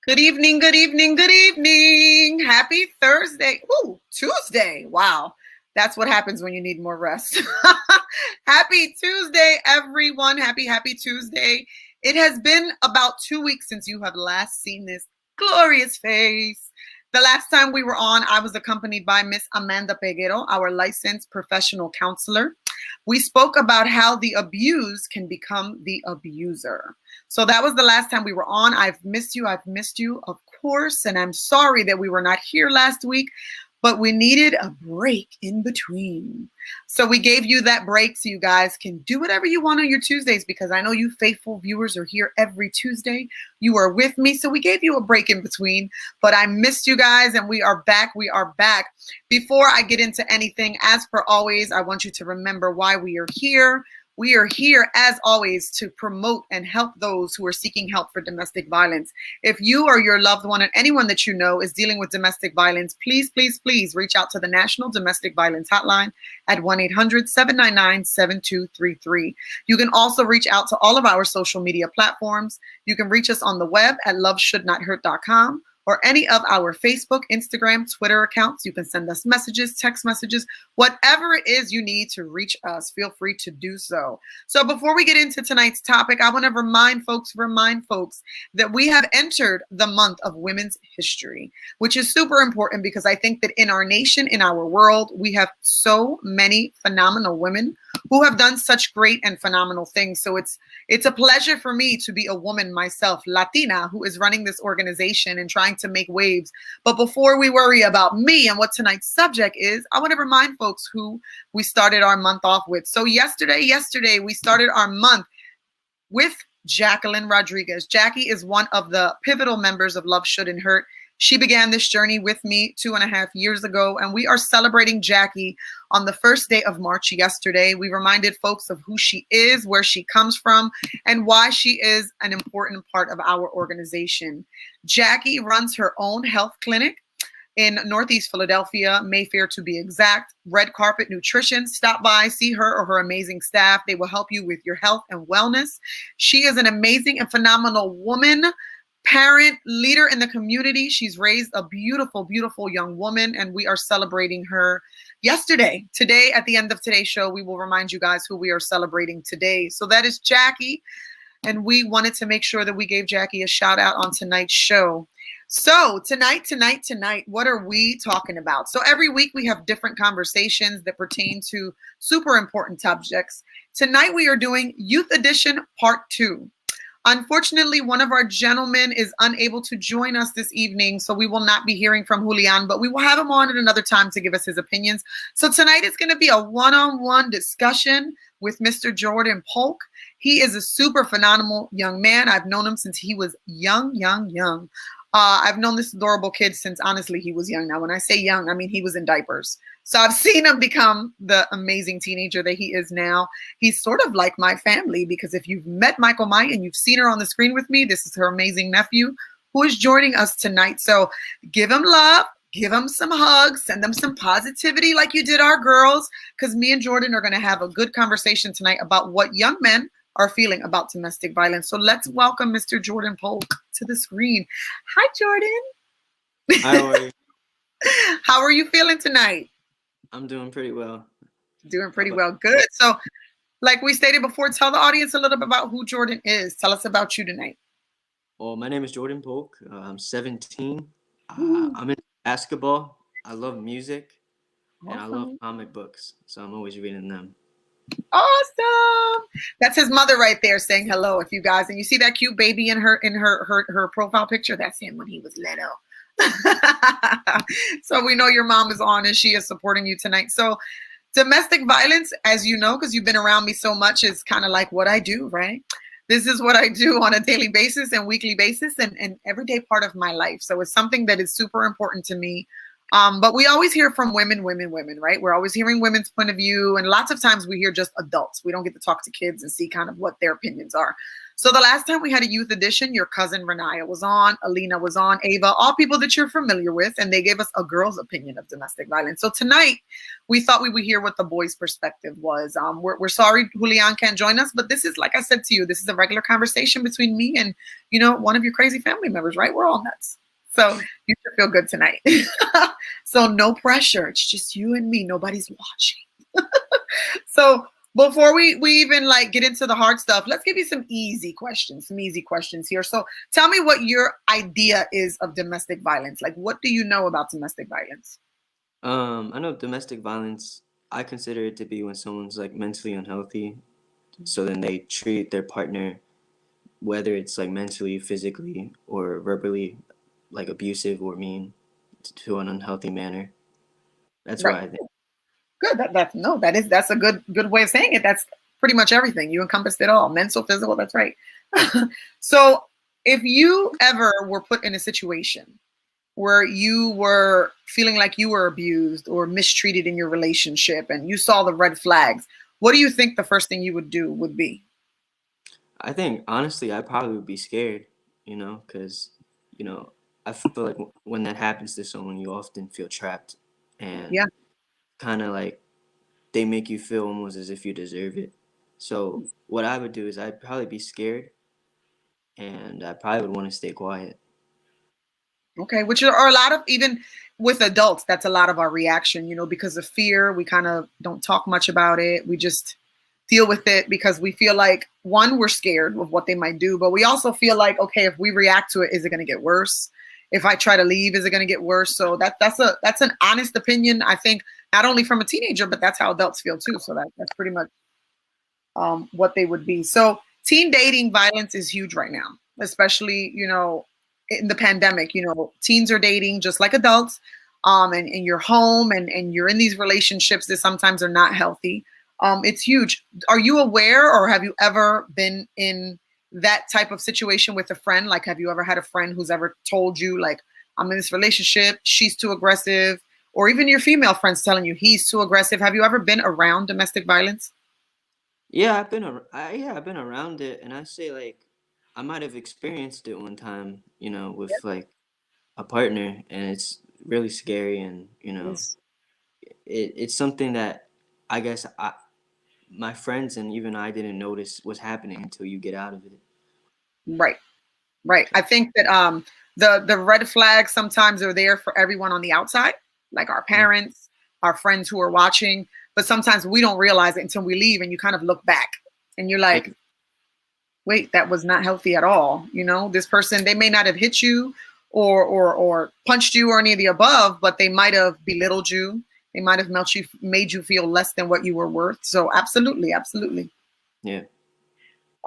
Good evening, good evening, good evening. Happy Thursday. Ooh, Tuesday. Wow. That's what happens when you need more rest. Happy Tuesday, everyone. Happy Tuesday. It has been about 2 weeks since you have last seen this glorious face. The last time we were on, I was accompanied by Miss Amanda Peguero, our licensed professional counselor. We spoke about how the abused can become the abuser. So that was the last time we were on. I've missed you, of course, and I'm sorry that we were not here last week, but we needed a break in between. So we gave you that break so you guys can do whatever you want on your Tuesdays, because I know you faithful viewers are here every Tuesday. You are with me, so we gave you a break in between, but I missed you guys, and we are back. We are back. Before I get into anything, as per always, I want you to remember why we are here. We are here, as always, to promote and help those who are seeking help for domestic violence. If you or your loved one or anyone that you know is dealing with domestic violence, please, please, please reach out to the National Domestic Violence Hotline at 1-800-799-7233. You can also reach out to all of our social media platforms. You can reach us on the web at loveshouldnothurt.com. or any of our Facebook, Instagram, Twitter accounts. You can send us messages, text messages, whatever it is you need to reach us, feel free to do so. So before we get into tonight's topic, I want to remind folks that we have entered the month of Women's History, which is super important because I think that in our nation, in our world, we have so many phenomenal women who have done such great and phenomenal things. So it's a pleasure for me to be a woman myself, Latina, who is running this organization and trying to make waves. But before we worry about me and what tonight's subject is, I want to remind folks who we started our month off with. So yesterday, we started our month with Jacqueline Rodriguez. Jackie is one of the pivotal members of Love Shouldn't Hurt. She began this journey with me 2.5 years ago, and we are celebrating Jackie on the first day of March yesterday. We reminded folks of who she is, where she comes from, and why she is an important part of our organization. Jackie runs her own health clinic in Northeast Philadelphia, Mayfair to be exact. Red Carpet Nutrition. Stop by, see her or her amazing staff. They will help you with your health and wellness. She is an amazing and phenomenal woman, parent, leader in the community. She's raised a beautiful, beautiful young woman, and we are celebrating her yesterday. Today, at the end of today's show, we will remind you guys who we are celebrating today. So that is Jackie, and we wanted to make sure that we gave Jackie a shout out on tonight's show. So tonight, what are we talking about? So every week we have different conversations that pertain to super important subjects. Tonight we are doing Youth Edition Part 2. Unfortunately, one of our gentlemen is unable to join us this evening, so we will not be hearing from Julian, but we will have him on at another time to give us his opinions. So tonight is going to be a one-on-one discussion with Mr. Jordan Polk. He is a super phenomenal young man. I've known him since he was young. I've known this adorable kid since, honestly, he was young. Now, when I say young, I mean he was in diapers. So I've seen him become the amazing teenager that he is now. He's sort of like my family, because if you've met Michael Mai and you've seen her on the screen with me, this is her amazing nephew who is joining us tonight. So give him love, give him some hugs, send them some positivity like you did our girls, because me and Jordan are going to have a good conversation tonight about what young men are feeling about domestic violence. So let's welcome Mr. Jordan Polk to the screen. Hi, Jordan. Hi, how are you? How are you feeling tonight? I'm doing pretty well. Doing pretty well. Good. So like we stated before, tell the audience a little bit about who Jordan is. Tell us about you tonight. Well, my name is Jordan Polk. I'm 17. I'm in basketball. I love music. Awesome. And I love comic books. So I'm always reading them. Awesome. That's his mother right there saying hello. If you guys, and you see that cute baby in her profile picture, that's him when he was little. So we know your mom is on and she is supporting you tonight. So domestic violence, as you know, because you've been around me so much, is kind of like what I do, right? This is what I do on a daily basis and weekly basis and everyday part of my life. So it's something that is super important to me. But we always hear from women, women, women, right? We're always hearing women's point of view. And lots of times we hear just adults. We don't get to talk to kids and see kind of what their opinions are. So the last time we had a youth edition, your cousin Renaya was on, Alina was on, Ava, all people that you're familiar with, and they gave us a girl's opinion of domestic violence. So tonight, we thought we would hear what the boys' perspective was. We're sorry Julian can't join us, but this is, like I said to you, this is a regular conversation between me and, one of your crazy family members, right? We're all nuts. So you should feel good tonight. So no pressure. It's just you and me. Nobody's watching. So before we even like get into the hard stuff, let's give you some easy questions here. So tell me what your idea is of domestic violence. Like, what do you know about domestic violence? I know domestic violence, I consider it to be when someone's like mentally unhealthy. So then they treat their partner, whether it's like mentally, physically, or verbally, like abusive or mean to an unhealthy manner. That's Right. why I think. Good. That's a good way of saying it. That's pretty much everything. You encompassed it all. Mental, physical, that's right. So if you ever were put in a situation where you were feeling like you were abused or mistreated in your relationship and you saw the red flags, what do you think the first thing you would do would be? I think honestly, I probably would be scared, because, I feel like when that happens to someone, you often feel trapped and Yeah. kind of like they make you feel almost as if you deserve it. So what I would do is I'd probably be scared and I probably would want to stay quiet. Okay, which are a lot of, even with adults, that's a lot of our reaction, because of fear. We kind of don't talk much about it. We just deal with it because we feel like, one, we're scared of what they might do, but we also feel like, okay, if we react to it, is it going to get worse? If I try to leave, is it going to get worse? So that's an honest opinion, I think, not only from a teenager, but that's how adults feel too. So that's pretty much what they would be. So teen dating violence is huge right now, especially, in the pandemic. Teens are dating just like adults, and you're home and you're in these relationships that sometimes are not healthy. It's huge. Are you aware, or have you ever been in that type of situation with a friend? Like, have you ever had a friend who's ever told you, like, I'm in this relationship, she's too aggressive, or even your female friends telling you he's too aggressive? Have you ever been around domestic violence? Yeah, I've been around it, and I say like I might have experienced it one time, with like a partner, and it's really scary, and Yes. it's something that I guess my friends and even I didn't notice was happening until you get out of it. Right. Right. I think that the red flags sometimes are there for everyone on the outside, like our Mm. parents, our friends who are watching, but sometimes we don't realize it until we leave and you kind of look back and you're Yeah, like, wait, that was not healthy at all. This person, they may not have hit you or punched you or any of the above, but they might have belittled you. They might have made you feel less than what you were worth. So absolutely, absolutely. yeah.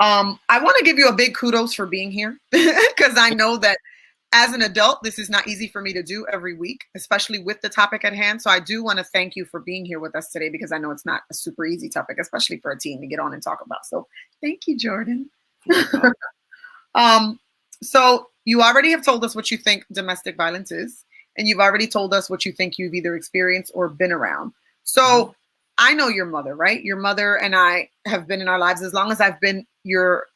I want to give you a big kudos for being here because I know that as an adult, this is not easy for me to do every week, especially with the topic at hand. So I do want to thank you for being here with us today because I know it's not a super easy topic, especially for a teen to get on and talk about. So thank you, Jordan. No problem. um, so you already have told us what you think domestic violence is, and you've already told us what you think you've either experienced or been around. So I know your mother, right? Your mother and I have been in our lives as long as I've been your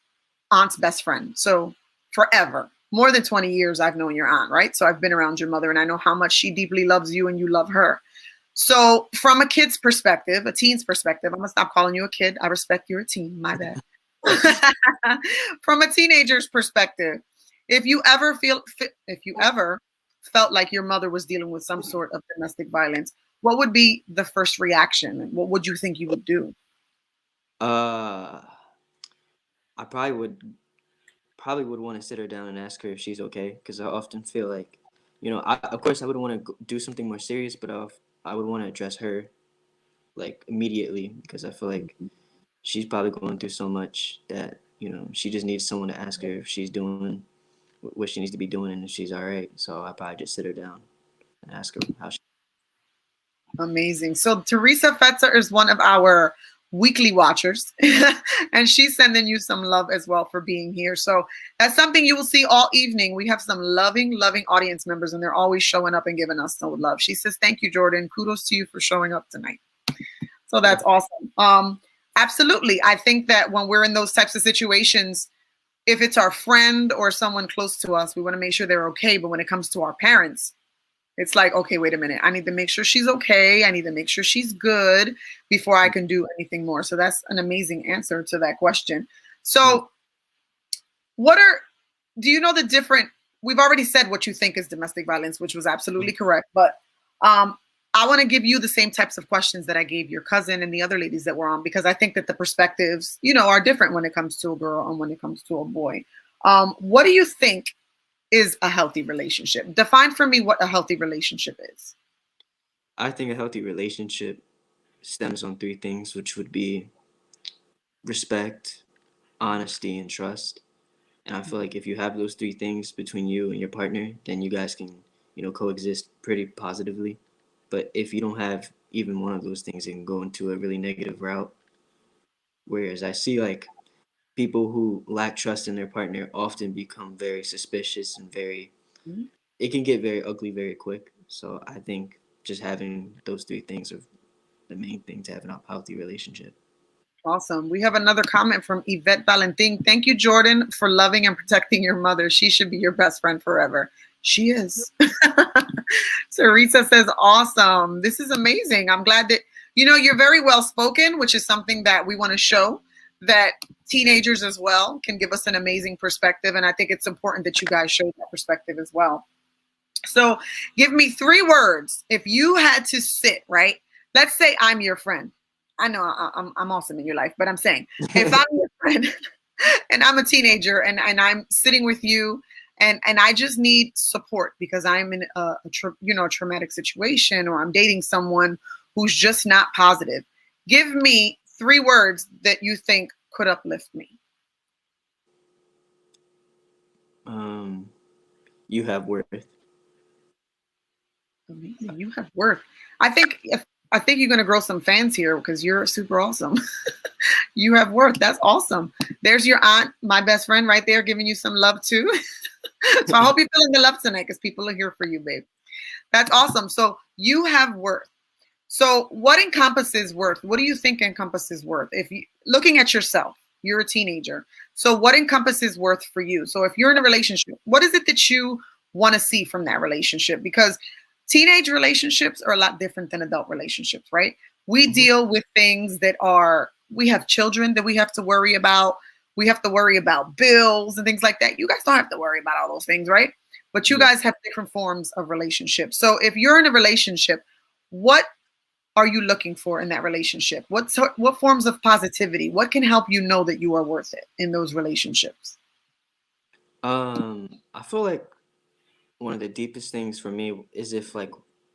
aunt's best friend. So forever, more than 20 years, I've known your aunt, right? So I've been around your mother and I know how much she deeply loves you and you love her. So from a kid's perspective, a teen's perspective, I'm gonna stop calling you a kid. I respect you're a teen, my bad. From a teenager's perspective, if you ever felt like your mother was dealing with some sort of domestic violence, what would be the first reaction? What would you think you would do? Uh, I probably would want to sit her down and ask her if she's okay, because I often feel like, of course I would want to do something more serious, but I would want to address her like immediately, because I feel like she's probably going through so much that she just needs someone to ask her if she's doing what she needs to be doing and if she's all right. So I probably just sit her down and ask her how she. Amazing. So Teresa Fetzer is one of our weekly watchers. And she's sending you some love as well for being here. So that's something you will see all evening. We have some loving, loving audience members, and they're always showing up and giving us some love. She says, "Thank you, Jordan. Kudos to you for showing up tonight." So that's awesome. Absolutely. I think that when we're in those types of situations, if it's our friend or someone close to us, we want to make sure they're okay. But when it comes to our parents, it's like, okay, wait a minute. I need to make sure she's okay. I need to make sure she's good before I can do anything more. So that's an amazing answer to that question. So do you know the different, we've already said what you think is domestic violence, which was absolutely correct. But I want to give you the same types of questions that I gave your cousin and the other ladies that were on, because I think that the perspectives, are different when it comes to a girl and when it comes to a boy. What do you think is a healthy relationship? Define for me what a healthy relationship is. I think a healthy relationship stems on three things, which would be respect, honesty, and trust. And I feel like if you have those three things between you and your partner, then you guys can, coexist pretty positively. But if you don't have even one of those things, it can go into a really negative route. Whereas I see like people who lack trust in their partner often become very suspicious and it can get very ugly very quick. So I think just having those three things are the main thing to have a healthy relationship. Awesome. We have another comment from Yvette Valentin. "Thank you, Jordan, for loving and protecting your mother. She should be your best friend forever." She is. Teresa says, "Awesome. This is amazing. I'm glad that, you're very well spoken, which is something that we want to show that teenagers as well can give us an amazing perspective. And I think it's important that you guys show that perspective as well. So give me 3 words. If you had to sit, right? Let's say I'm your friend. I know I'm awesome in your life, but I'm saying if I'm your friend and I'm a teenager and I'm sitting with you and I just need support because I'm in a traumatic situation, or I'm dating someone who's just not positive. Give me 3 words that you think could uplift me. You have worth. Amazing. You have worth. I think you're gonna grow some fans here because you're super awesome. You have worth. That's awesome. There's your aunt, my best friend, right there, giving you some love too. So I hope you're feeling the love tonight because people are here for you, babe. That's awesome. So you have worth. So what encompasses worth? What do you think encompasses worth? If you looking at yourself, you're a teenager. So what encompasses worth for you? So if you're in a relationship, what is it that you want to see from that relationship? Because teenage relationships are a lot different than adult relationships, right? We deal with things that we have children that we have to worry about. We have to worry about bills and things like that. You guys don't have to worry about all those things, right? But you guys have different forms of relationships. So if you're in a relationship, what are you looking for in that relationship? What forms of positivity? What can help you know that you are worth it in those relationships? I feel like one of the deepest things for me is if like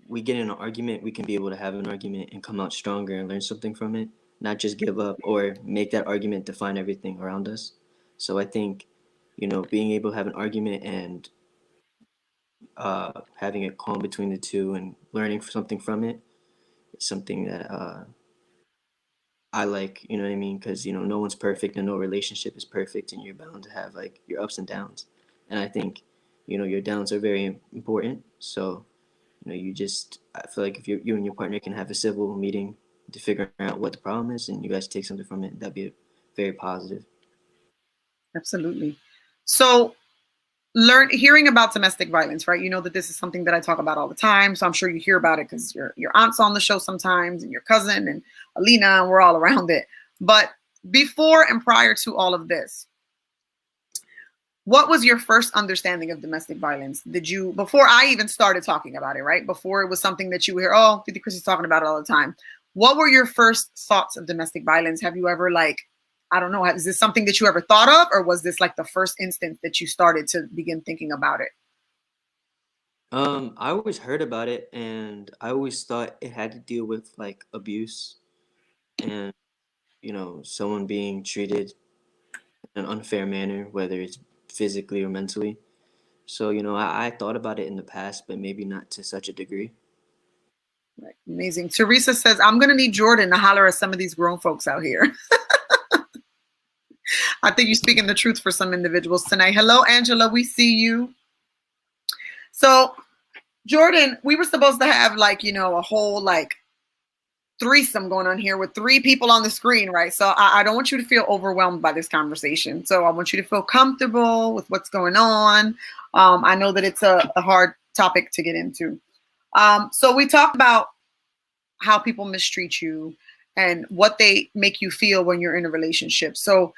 we get in an argument, we can be able to have an argument and come out stronger and learn something from it, not just give up or make that argument define everything around us. So I think, being able to have an argument and having it calm between the two and learning something from it is something that I like, you know what I mean? Because, no one's perfect and no relationship is perfect, and you're bound to have like your ups and downs. And I think, your downs are very important. So, I feel like if you and your partner can have a civil meeting to figure out what the problem is and you guys take something from it, that'd be very positive. Absolutely. So hearing about domestic violence, right? You know that this is something that I talk about all the time. So I'm sure you hear about it because your aunt's on the show sometimes, and your cousin and Alina, and we're all around it. But before and prior to all of this, what was your first understanding of domestic violence? Before I even started talking about it, right? Before it was something that you hear, oh, Titi Chris is talking about it all the time. What were your first thoughts of domestic violence? Have you ever I don't know, is this something that you ever thought of, or was this like the first instance that you started to begin thinking about it? I always heard about it, and I always thought it had to deal with like abuse and, someone being treated in an unfair manner, whether it's physically or mentally. So, I thought about it in the past, but maybe not to such a degree. Right. Amazing. Teresa says, I'm going to need Jordan to holler at some of these grown folks out here. I think you're speaking the truth for some individuals tonight. Hello, Angela. We see you. So, Jordan, we were supposed to have like, a whole like threesome going on here with 3 people on the screen, right? So I don't want you to feel overwhelmed by this conversation. So I want you to feel comfortable with what's going on. I know that it's a hard topic to get into. So we talked about how people mistreat you and what they make you feel when you're in a relationship. So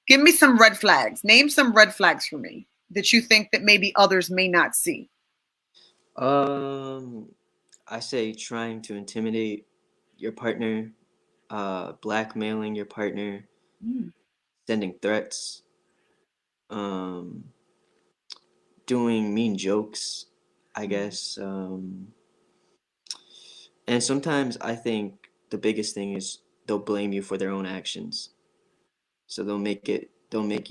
give me some red flags. Name some red flags for me that you think that maybe others may not see. I say trying to intimidate your partner, blackmailing your partner, sending threats, doing mean jokes, I guess. And sometimes I think the biggest thing is they'll blame you for their own actions. So they'll make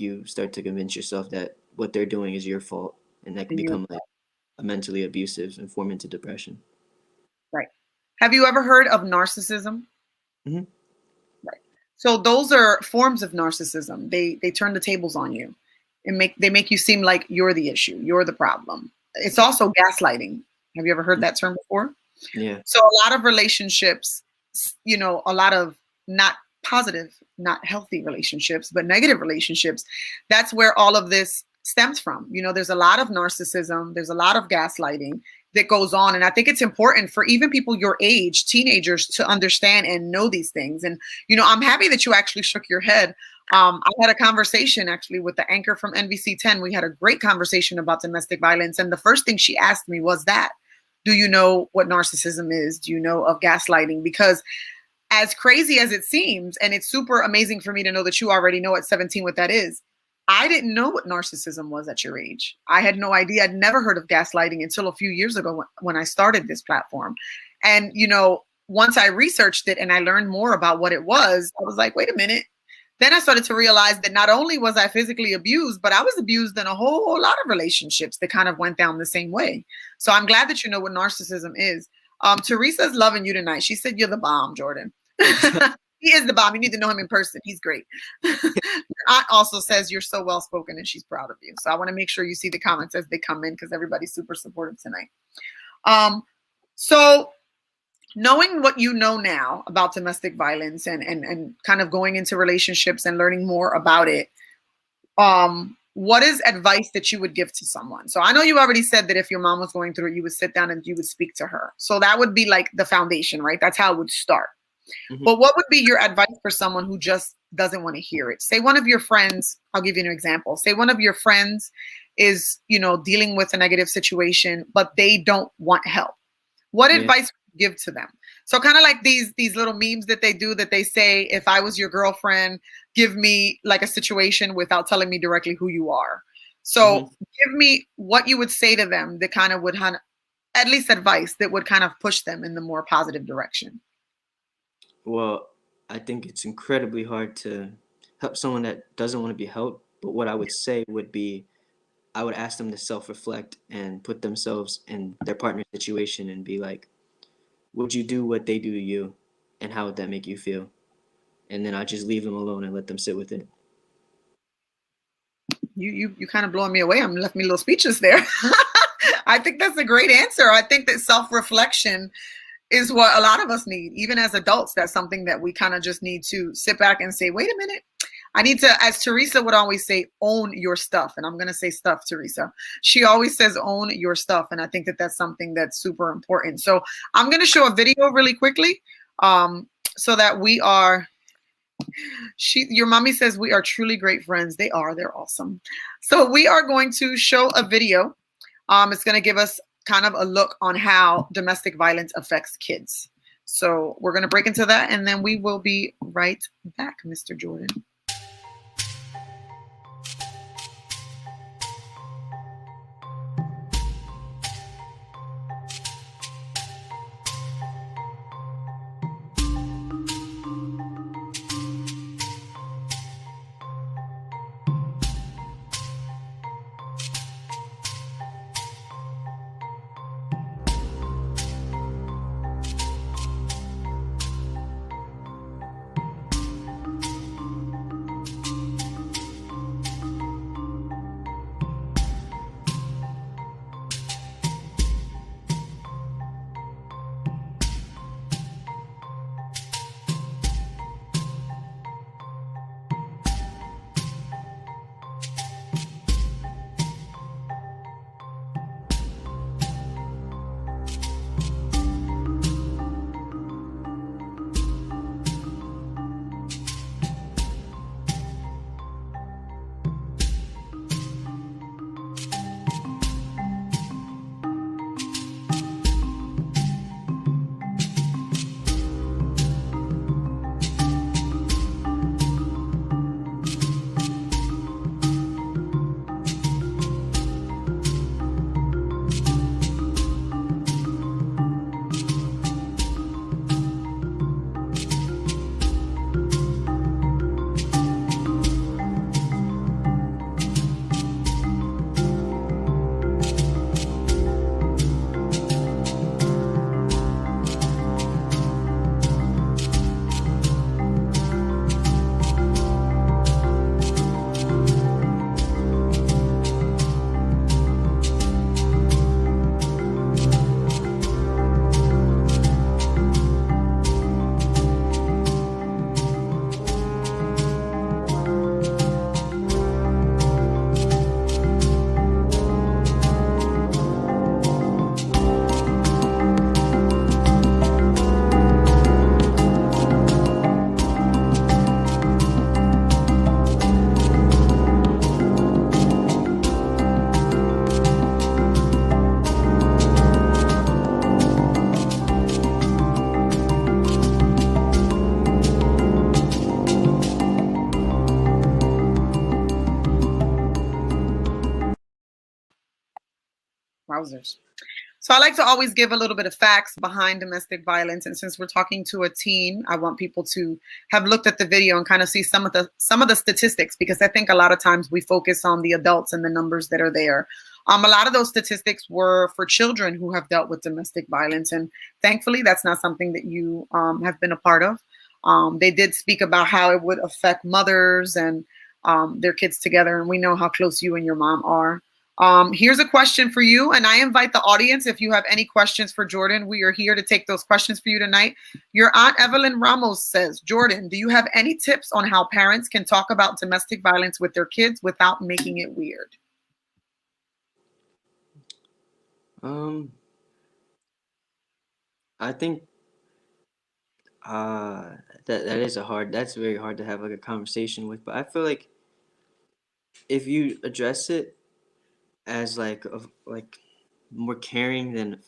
you start to convince yourself that what they're doing is your fault, and that can become like a mentally abusive and form into depression. Right. Have you ever heard of narcissism? Mm-hmm. Right. So those are forms of narcissism. They turn the tables on you and they make you seem like you're the issue, you're the problem. It's also gaslighting. Have you ever heard that term before? Yeah. So a lot of relationships, a lot of not positive, not healthy relationships, but negative relationships, that's where all of this stems from. There's a lot of narcissism, there's a lot of gaslighting that goes on. And I think it's important for even people your age, teenagers, to understand and know these things. And, I'm happy that you actually shook your head. I had a conversation actually with the anchor from NBC 10. We had a great conversation about domestic violence. And the first thing she asked me was that, do you know what narcissism is? Do you know of gaslighting? Because as crazy as it seems, and it's super amazing for me to know that you already know at 17 what that is, I didn't know what narcissism was at your age. I had no idea. I'd never heard of gaslighting until a few years ago when I started this platform. And, once I researched it and I learned more about what it was, I was like, wait a minute. Then I started to realize that not only was I physically abused, but I was abused in a whole lot of relationships that kind of went down the same way. So I'm glad that you know what narcissism is. Teresa's loving you tonight. She said, you're the bomb, Jordan. He is the bomb. You need to know him in person. He's great. Your aunt also says you're so well-spoken and she's proud of you. So I want to make sure you see the comments as they come in because everybody's super supportive tonight. So knowing what you know now about domestic violence and kind of going into relationships and learning more about it, what is advice that you would give to someone? So I know you already said that if your mom was going through it, you would sit down and you would speak to her. So that would be like the foundation, right? That's how it would start. Mm-hmm. But what would be your advice for someone who just doesn't want to hear it? Say one of your friends, I'll give you an example. Say one of your friends is, dealing with a negative situation, but they don't want help. What advice would you give to them? So kind of like these little memes that they do that they say, if I was your girlfriend, give me like a situation without telling me directly who you are. So give me what you would say to them that kind of would at least advice that would kind of push them in the more positive direction. Well, I think it's incredibly hard to help someone that doesn't want to be helped. But what I would say would be, I would ask them to self-reflect and put themselves in their partner's situation and be like, would you do what they do to you? And how would that make you feel? And then I just leave them alone and let them sit with it. You kind of blowing me away. I'm left me a little speechless there. I think that's a great answer. I think that self-reflection is what a lot of us need. Even as adults, that's something that we kind of just need to sit back and say, wait a minute. I need to, as Teresa would always say, own your stuff. And I'm going to say stuff, Teresa. She always says, own your stuff. And I think that that's something that's super important. So I'm going to show a video really quickly so that we are, your mommy says we are truly great friends. They are, they're awesome. So we are going to show a video. It's going to give us kind of a look on how domestic violence affects kids. So we're going to break into that and then we will be right back, Mr. Jordan. Wowzers. So I like to always give a little bit of facts behind domestic violence. And since we're talking to a teen, I want people to have looked at the video and kind of see some of the statistics, because I think a lot of times we focus on the adults and the numbers that are there. A lot of those statistics were for children who have dealt with domestic violence, and thankfully that's not something that you have been a part of. They did speak about how it would affect mothers and their kids together, and we know how close you and your mom are. Here's a question for you, and I invite the audience, if you have any questions for Jordan, we are here to take those questions for you tonight. Your Aunt Evelyn Ramos says, Jordan, do you have any tips on how parents can talk about domestic violence with their kids without making it weird? I think that's very hard to have like a conversation with, but I feel like if you address it as like more caring than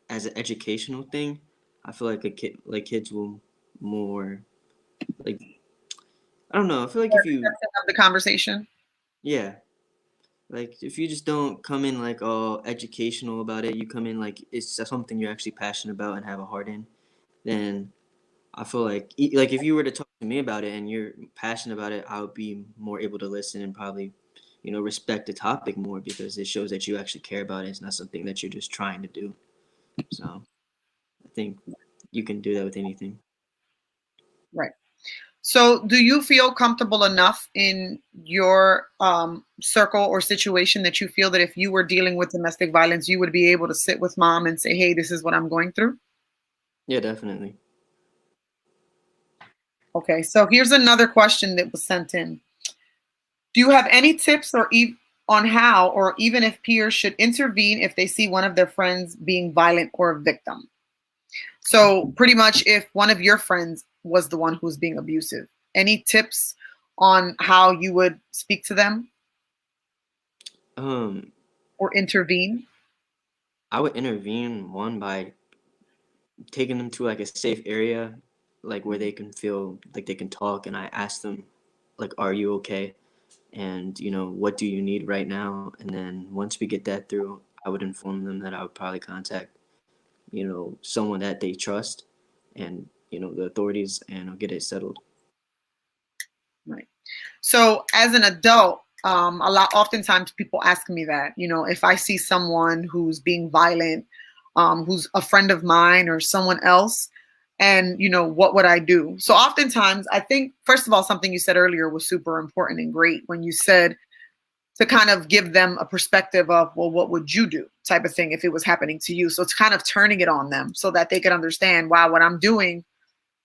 as an educational thing, I feel like kids will more like, I don't know. I feel like if you Of the conversation. yeah, like if you just don't come in like all educational about it, you come in like it's something you're actually passionate about and have a heart in, then I feel like if you were to talk to me about it and you're passionate about it, I would be more able to listen and probably, respect the topic more, because it shows that you actually care about it. It's not something that you're just trying to do. So I think you can do that with anything. Right. So do you feel comfortable enough in your circle or situation that you feel that if you were dealing with domestic violence, you would be able to sit with mom and say, hey, this is what I'm going through? Yeah, definitely. Okay, so here's another question that was sent in. Do you have any tips on how, or even if peers should intervene if they see one of their friends being violent or a victim? So pretty much if one of your friends was the one who was being abusive, any tips on how you would speak to them Um, or intervene? I would intervene by taking them to like a safe area, like where they can feel like they can talk, and I ask them, like, are you okay? And what do you need right now? And then once we get that through, I would inform them that I would probably contact someone that they trust, and the authorities, and I'll get it settled. Right. So as an adult, oftentimes people ask me that, if I see someone who's being violent, who's a friend of mine or someone else, and what would I do? So oftentimes I think, first of all, something you said earlier was super important and great when you said to kind of give them a perspective of, well, what would you do type of thing if it was happening to you? So it's kind of turning it on them so that they can understand, wow, what I'm doing,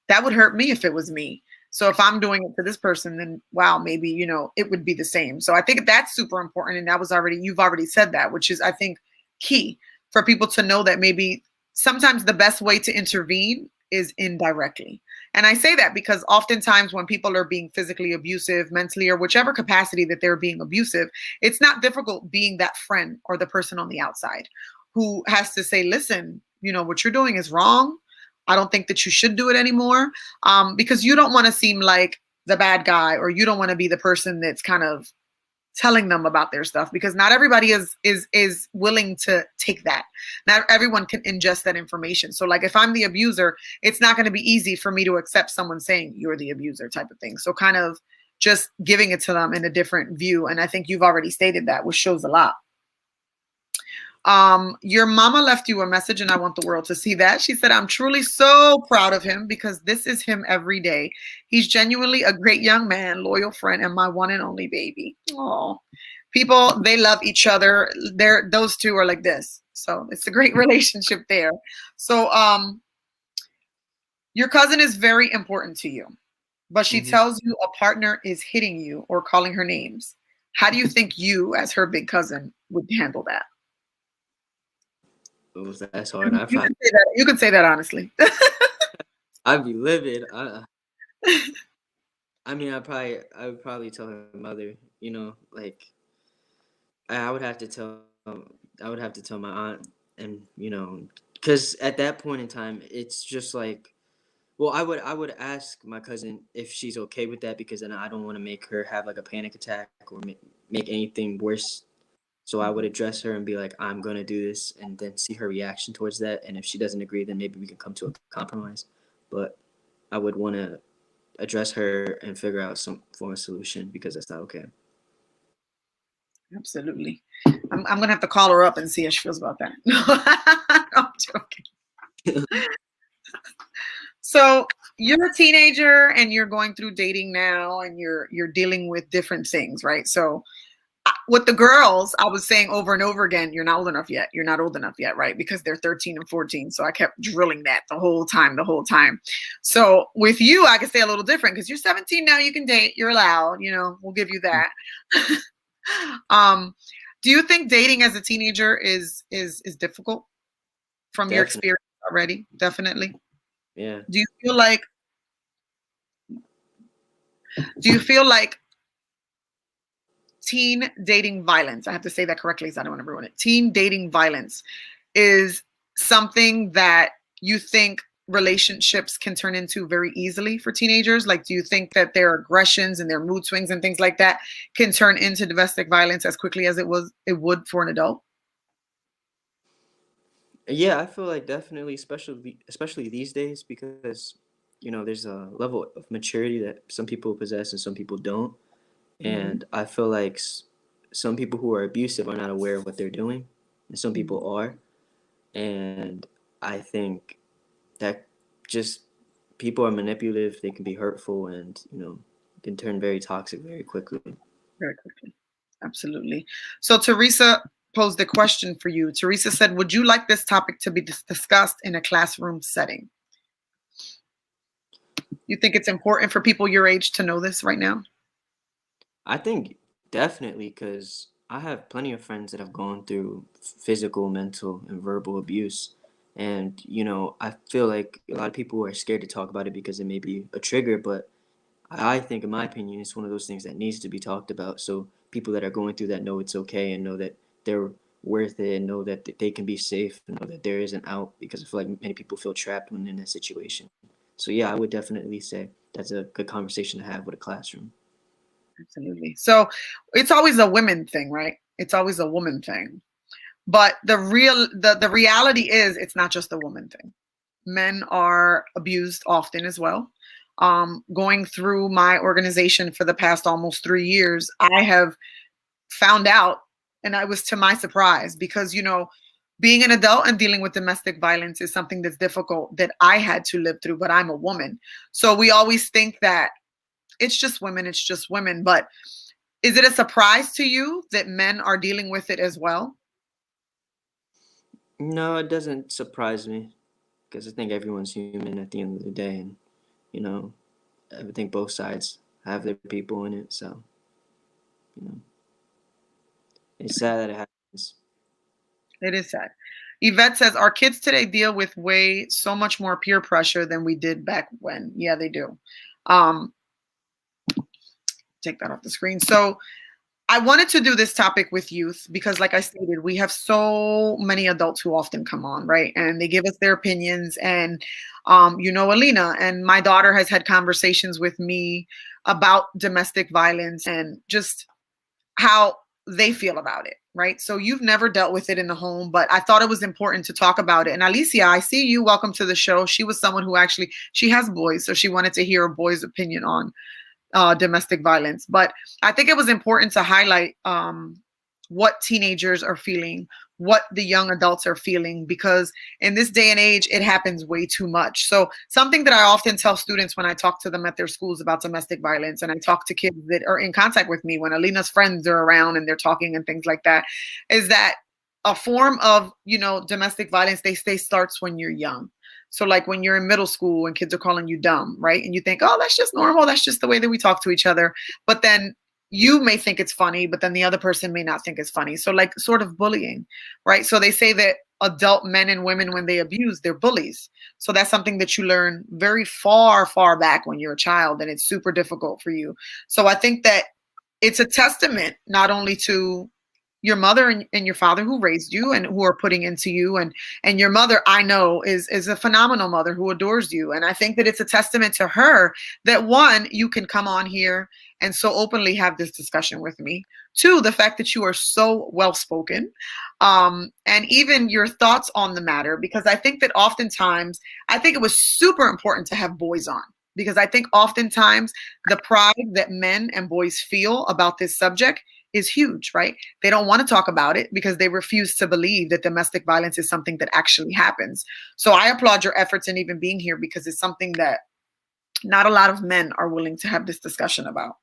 that would hurt me if it was me. So if I'm doing it to this person, then wow, maybe, it would be the same. So I think that's super important. And you've already said that, which is, I think, key for people to know that maybe sometimes the best way to intervene is indirectly. And I say that because oftentimes when people are being physically abusive, mentally, or whichever capacity that they're being abusive, it's not difficult being that friend or the person on the outside who has to say, listen, what you're doing is wrong. I don't think that you should do it anymore, because you don't want to seem like the bad guy, or you don't want to be the person that's kind of telling them about their stuff, because not everybody is willing to take that. Not everyone can ingest that information. So like if I'm the abuser, it's not going to be easy for me to accept someone saying you're the abuser type of thing. So kind of just giving it to them in a different view. And I think you've already stated that, which shows a lot. Your mama left you a message, and I want the world to see that. She said, I'm truly so proud of him because this is him every day. He's genuinely a great young man, loyal friend, and my one and only baby. Oh, people, they love each other. Those two are like this. So it's a great relationship there. So, your cousin is very important to you, but she Mm-hmm. tells you a partner is hitting you or calling her names. How do you think you, as her big cousin, would handle that? Oh, that's hard. You can say that honestly. I'd be livid. I mean, I would probably tell her mother. Like I would have to tell my aunt, and because at that point in time, it's just like, well, I would ask my cousin if she's okay with that, because then I don't want to make her have like a panic attack or make anything worse. So I would address her and be like, I'm gonna do this, and then see her reaction towards that. And if she doesn't agree, then maybe we can come to a compromise. But I would want to address her and figure out some form of solution because that's not okay. Absolutely. I'm gonna have to call her up and see how she feels about that. No, I'm joking. So you're a teenager and you're going through dating now, and you're dealing with different things, right? So with the girls, I was saying over and over again, you're not old enough yet. You're not old enough yet, right? Because they're 13 and 14. So I kept drilling that the whole time. So with you, I can say a little different because you're 17 now. You can date. You're allowed. We'll give you that. Do you think dating as a teenager is difficult from your Definitely. experience already? Definitely. Yeah. Do you feel like do you feel like teen dating violence, I have to say that correctly so I don't want to ruin it. Teen dating violence is something that you think relationships can turn into very easily for teenagers? Like, do you think that their aggressions and their mood swings and things like that can turn into domestic violence as quickly as it would for an adult? Yeah, I feel like definitely, especially these days, because there's a level of maturity that some people possess and some people don't. Mhm, And I feel like some people who are abusive are not aware of what they're doing, and some mhm. people are. And I think that just people are manipulative, they can be hurtful, and can turn very toxic very quickly. Very quickly. Absolutely. So Teresa posed a question for you. Teresa said, would you like this topic to be discussed in a classroom setting? You think it's important for people your age to know this right now? I think definitely because I have plenty of friends that have gone through physical, mental, and verbal abuse. And, I feel like a lot of people are scared to talk about it because it may be a trigger, but I think, in my opinion, it's one of those things that needs to be talked about. So people that are going through that know it's okay and know that they're worth it and know that they can be safe and know that there is an out because I feel like many people feel trapped when in that situation. So yeah, I would definitely say that's a good conversation to have with a classroom. Absolutely. So it's always a women thing, right? It's always a woman thing. But the reality is it's not just a woman thing. Men are abused often as well. Going through my organization for the past almost 3 years, I have found out, and I was to my surprise, because being an adult and dealing with domestic violence is something that's difficult that I had to live through, but I'm a woman. So we always think that it's just women. But is it a surprise to you that men are dealing with it as well? No, it doesn't surprise me because I think everyone's human at the end of the day, and you know, I think both sides have their people in it. So, you know, it's sad that it happens. It is sad. Yvette says, our kids today deal with way so much more peer pressure than we did back when. Yeah, they do. Um, take that off the screen. So I wanted to do this topic with youth because, like I stated, we have so many adults who often come on, right? And they give us their opinions. And, Alina, and my daughter has had conversations with me about domestic violence and just how they feel about it, right? So you've never dealt with it in the home, but I thought it was important to talk about it. And Alicia, I see you. Welcome to the show. She was someone who actually, she has boys, so she wanted to hear a boy's opinion on domestic violence. But I think it was important to highlight what teenagers are feeling, what the young adults are feeling, because in this day and age, it happens way too much. So something that I often tell students when I talk to them at their schools about domestic violence, and I talk to kids that are in contact with me when Alina's friends are around and they're talking and things like that, is that a form of, domestic violence, they say, starts when you're young. So like when you're in middle school and kids are calling you dumb, right? And you think, oh, that's just normal. That's just the way that we talk to each other. But then you may think it's funny, but then the other person may not think it's funny. So like sort of bullying, right? So they say that adult men and women, when they abuse, they're bullies. So that's something that you learn very far, far back when you're a child, and it's super difficult for you. So I think that it's a testament not only to your mother and your father who raised you and who are putting into you, and your mother, I know, is a phenomenal mother who adores you. And I think that it's a testament to her that, one, you can come on here and so openly have this discussion with me. Two, the fact that you are so well spoken, and even your thoughts on the matter, because I think that oftentimes, I think it was super important to have boys on, because I think oftentimes the pride that men and boys feel about this subject is huge, right? They don't want to talk about it because they refuse to believe that domestic violence is something that actually happens. So I applaud your efforts in even being here, because it's something that not a lot of men are willing to have this discussion about.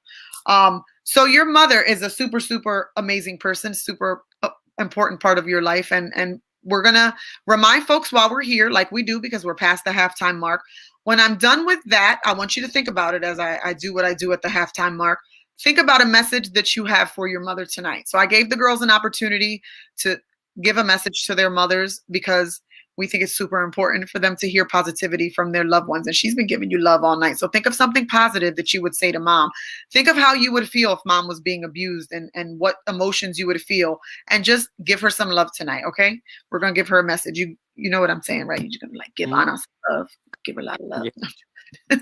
So your mother is a super, super amazing person, super important part of your life. And we're going to remind folks while we're here, like we do, because we're past the halftime mark. When I'm done with that, I want you to think about it as I do what I do at the halftime mark. Think about a message that you have for your mother tonight. So I gave the girls an opportunity to give a message to their mothers, because we think it's super important for them to hear positivity from their loved ones. And she's been giving you love all night. So think of something positive that you would say to mom. Think of how you would feel if mom was being abused, and what emotions you would feel, and just give her some love tonight. Okay. We're going to give her a message. You know what I'm saying, right? You're going to like give Anna some love, give her a lot of love. Yeah.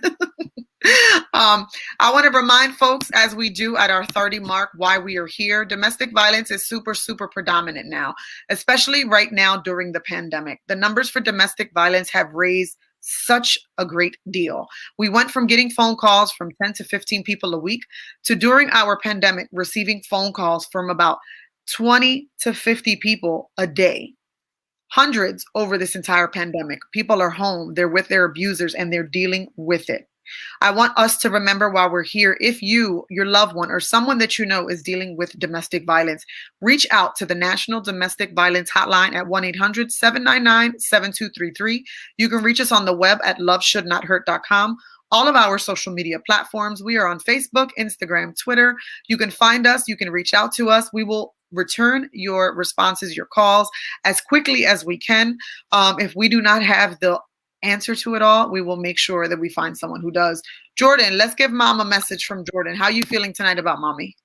I want to remind folks, as we do at our 30 mark, why we are here. Domestic violence is super, super predominant now, especially right now during the pandemic. The numbers for domestic violence have raised such a great deal. We went from getting phone calls from 10 to 15 people a week to, during our pandemic, receiving phone calls from about 20 to 50 people a day. Hundreds over this entire pandemic. People are home, they're with their abusers, and they're dealing with it. I want us to remember while we're here, if you, your loved one, or someone that you know is dealing with domestic violence, reach out to the National Domestic Violence Hotline at 1-800-799-7233. You can reach us on the web at loveshouldnothurt.com. All of our social media platforms. We are on Facebook, Instagram, Twitter. You can find us. You can reach out to us. We will return your responses, your calls, as quickly as we can. If we do not have the answer to it all, we will make sure that we find someone who does. Jordan, let's give mom a message from Jordan. How are you feeling tonight about mommy?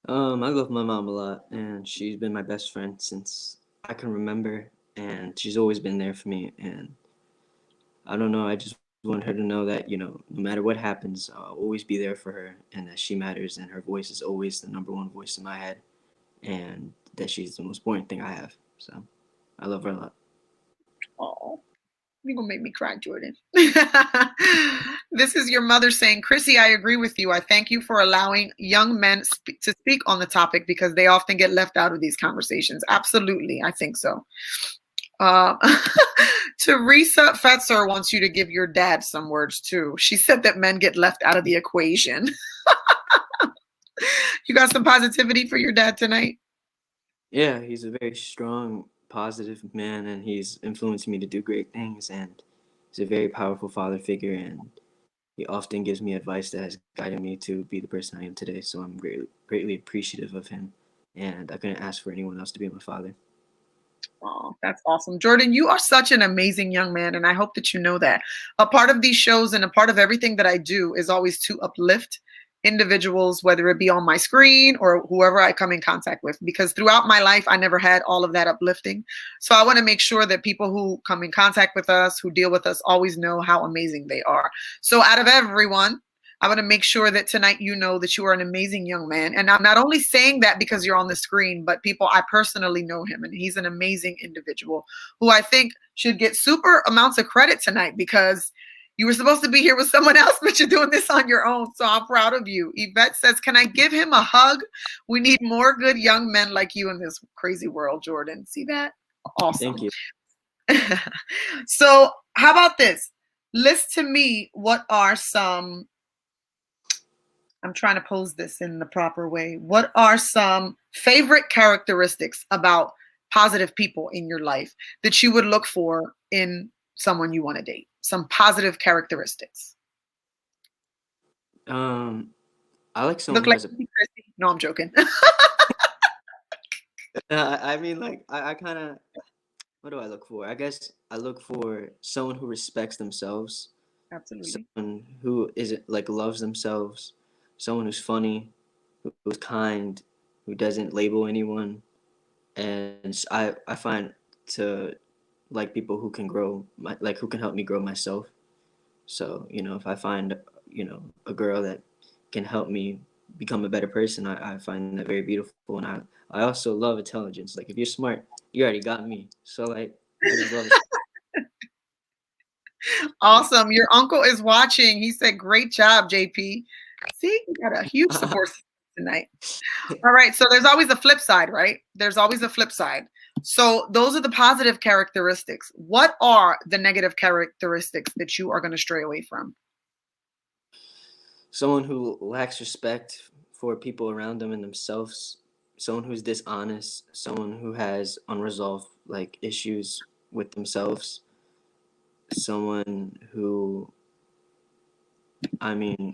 I love my mom a lot, and she's been my best friend since I can remember, and she's always been there for me. And I don't know, I just want her to know that, no matter what happens, I'll always be there for her, and that she matters, and her voice is always the number one voice in my head, and that she's the most important thing I have. So I love her a lot. Oh, you're gonna make me cry, Jordan. This is your mother saying, Chrissy, I agree with you. I thank you for allowing young men to speak on the topic, because they often get left out of these conversations. Absolutely, I think so. Teresa Fetzer wants you to give your dad some words too. She said that men get left out of the equation. You got some positivity for your dad tonight? Yeah, he's a very strong, positive man, and he's influenced me to do great things, and he's a very powerful father figure, and he often gives me advice that has guided me to be the person I am today. So I'm greatly appreciative of him, and I couldn't ask for anyone else to be my father. Oh, that's awesome. Jordan, you are such an amazing young man, and I hope that you know that. A part of these shows and a part of everything that I do is always to uplift individuals, whether it be on my screen or whoever I come in contact with, because throughout my life, I never had all of that uplifting. So I want to make sure that people who come in contact with us, who deal with us, always know how amazing they are. So out of everyone, I want to make sure that tonight you know that you are an amazing young man. And I'm not only saying that because you're on the screen, but people, I personally know him, and he's an amazing individual who I think should get super amounts of credit tonight, because you were supposed to be here with someone else, but you're doing this on your own. So I'm proud of you. Yvette says, can I give him a hug? We need more good young men like you in this crazy world, Jordan. See that? Awesome. Thank you. So how about this? List to me what are some, I'm trying to pose this in the proper way. What are some favorite characteristics about positive people in your life that you would look for in someone you want to date? Some positive characteristics. I like someone Look who like has a. Chrissy. No, I'm joking. I mean, like I kind of. What do I look for? I guess I look for someone who respects themselves, Absolutely. someone who is like loves themselves, someone who's funny, who's kind, who doesn't label anyone, and I find to like people who can who can help me grow myself. So, if I find, a girl that can help me become a better person, I find that very beautiful. And I also love intelligence. Like, if you're smart, you already got me. So, like, I just love it. Awesome. Your uncle is watching. He said, great job, JP. See, you got a huge support system tonight. All right. So there's always a flip side, right? There's always a flip side. So those are the positive characteristics. What are the negative characteristics that you are going to stray away from? Someone who lacks respect for people around them and themselves, someone who's dishonest, someone who has unresolved like issues with themselves, someone who,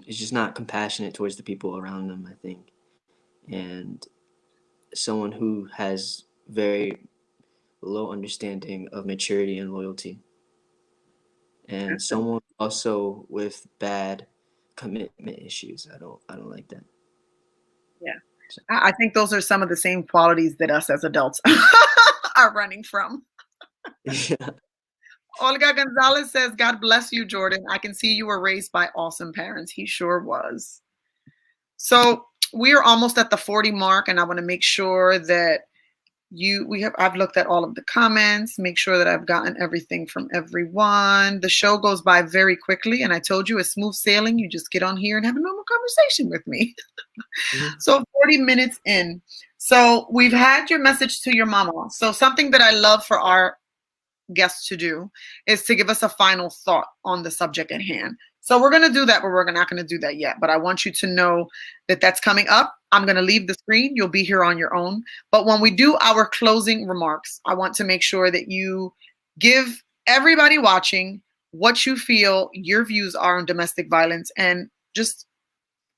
is just not compassionate towards the people around them, I think. And someone who has very low understanding of maturity and loyalty. And someone also with bad commitment issues. I don't like that. Yeah. So. I think those are some of the same qualities that us as adults are running from. Yeah. Olga Gonzalez says, God bless you, Jordan. I can see you were raised by awesome parents. He sure was. So we are almost at the 40 mark, and I want to make sure that I've looked at all of the comments, make sure that I've gotten everything from everyone. The show goes by very quickly, and I told you it's smooth sailing. You just get on here and have a normal conversation with me. Mm-hmm. So 40 minutes in. So we've had your message to your mama. So something that I love for our guests to do is to give us a final thought on the subject at hand. So we're going to do that, but we're not going to do that yet. But I want you to know that that's coming up. I'm going to leave the screen. You'll be here on your own. But when we do our closing remarks, I want to make sure that you give everybody watching what you feel your views are on domestic violence, and just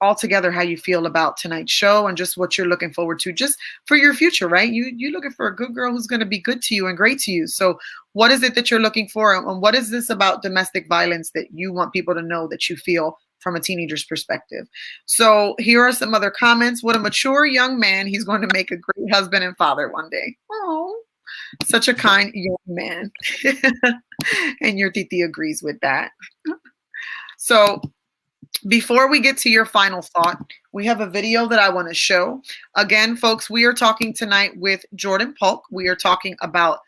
altogether how you feel about tonight's show and just what you're looking forward to just for your future, right? You're looking for a good girl who's going to be good to you and great to you. So what is it that you're looking for? And what is this about domestic violence that you want people to know that you feel from a teenager's perspective? So here are some other comments. What a mature young man. He's going to make a great husband and father one day. Oh, such a kind young man. And your titi agrees with that. So before we get to your final thought, we have a video that I want to show. Again, folks, we are talking tonight with Jordan Polk. We are talking about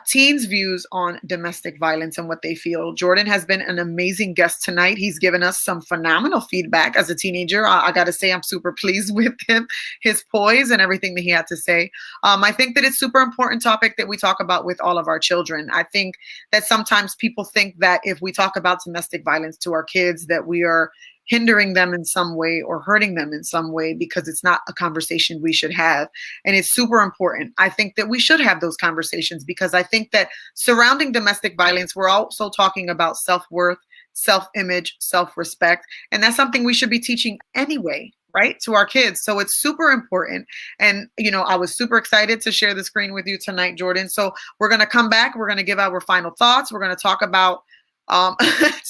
teens' views on domestic violence and what they feel. Jordan has been an amazing guest tonight. He's given us some phenomenal feedback as a teenager. I got to say, I'm super pleased with him, his poise and everything that he had to say. I think that it's super important topic that we talk about with all of our children. I think that sometimes people think that if we talk about domestic violence to our kids, that we are hindering them in some way or hurting them in some way, because it's not a conversation we should have. And it's super important. I think that we should have those conversations, because I think that surrounding domestic violence, we're also talking about self-worth, self-image, self-respect. And that's something we should be teaching anyway, right, to our kids. So it's super important. And, I was super excited to share the screen with you tonight, Jordan. So we're going to come back. We're going to give our final thoughts. We're going to talk about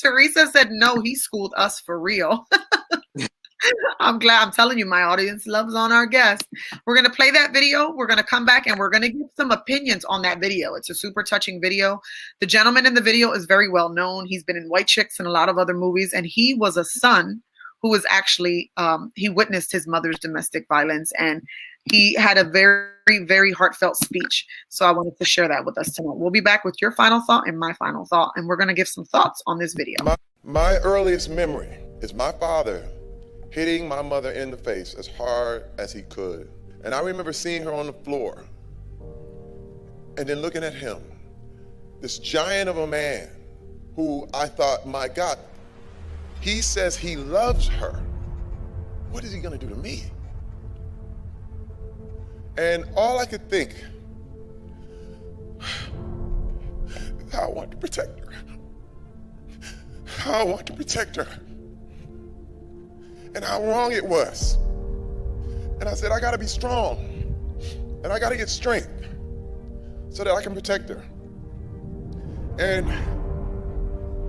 Teresa said, no, he schooled us for real. I'm glad. I'm telling you, my audience loves on our guest. We're going to play that video. We're going to come back and we're going to give some opinions on that video. It's a super touching video. The gentleman in the video is very well known. He's been in White Chicks and a lot of other movies. And he was a son who was actually, he witnessed his mother's domestic violence. And he had a very, very heartfelt speech. So I wanted to share that with us tonight. We'll be back with your final thought and my final thought. And we're going to give some thoughts on this video. My earliest memory is my father hitting my mother in the face as hard as he could. And I remember seeing her on the floor and then looking at him, this giant of a man who I thought, my God, he says he loves her. What is he going to do to me? And all I could think, I want to protect her. I want to protect her. And how wrong it was. And I said, I gotta be strong. And I gotta get strength so that I can protect her. And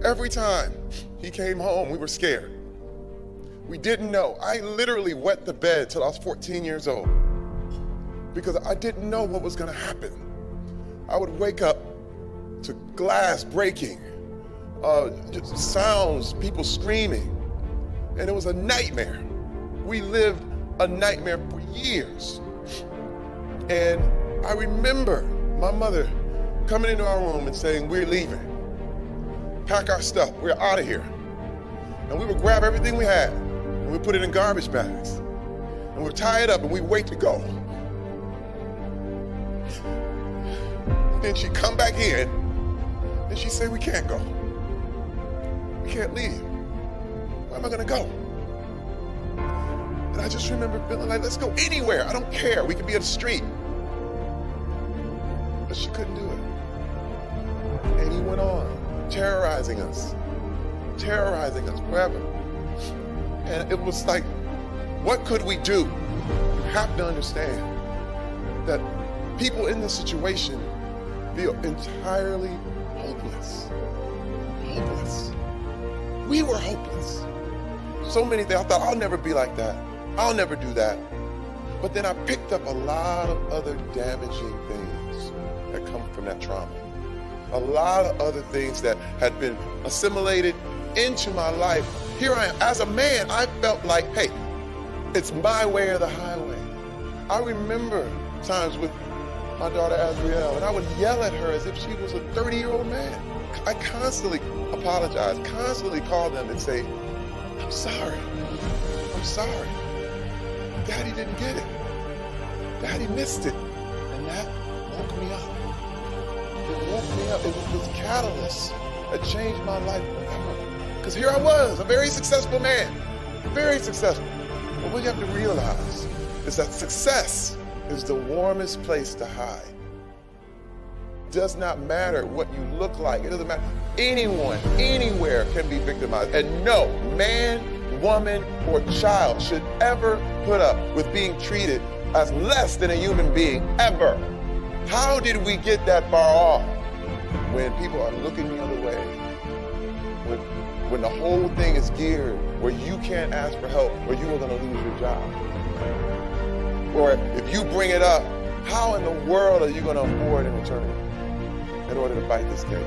every time he came home, we were scared. We didn't know. I literally wet the bed till I was 14 years old. because I didn't know what was going to happen. I would wake up to glass breaking, just sounds, people screaming, and it was a nightmare. We lived a nightmare for years. And I remember my mother coming into our room and saying, we're leaving. Pack our stuff, we're out of here. And we would grab everything we had and we put it in garbage bags. And we'd tie it up and we'd wait to go. Then she'd come back in and she'd say, we can't go. We can't leave. Where am I gonna go? And I just remember feeling like, let's go anywhere. I don't care. We could be in the street. But she couldn't do it. And he went on, terrorizing us forever. And it was like, what could we do? You have to understand that people in this situation feel entirely hopeless. Hopeless. We were hopeless. So many things. I thought, I'll never be like that. I'll never do that. But then I picked up a lot of other damaging things that come from that trauma. A lot of other things that had been assimilated into my life. Here I am. As a man, I felt like, hey, it's my way or the highway. I remember times with my daughter Azriel, and I would yell at her as if she was a 30-year-old man. I constantly apologize, constantly call them and say, I'm sorry. I'm sorry. Daddy didn't get it. Daddy missed it. And that woke me up. It woke me up. It was this catalyst that changed my life forever. Because here I was, a very successful man. Very successful. But what you have to realize is that success is the warmest place to hide. It does not matter what you look like. It doesn't matter. Anyone, anywhere can be victimized. And no man, woman, or child should ever put up with being treated as less than a human being, ever. How did we get that far off? When people are looking the other way. When the whole thing is geared where you can't ask for help or you are going to lose your job. Or if you bring it up, how in the world are you going to afford an attorney in order to fight this case?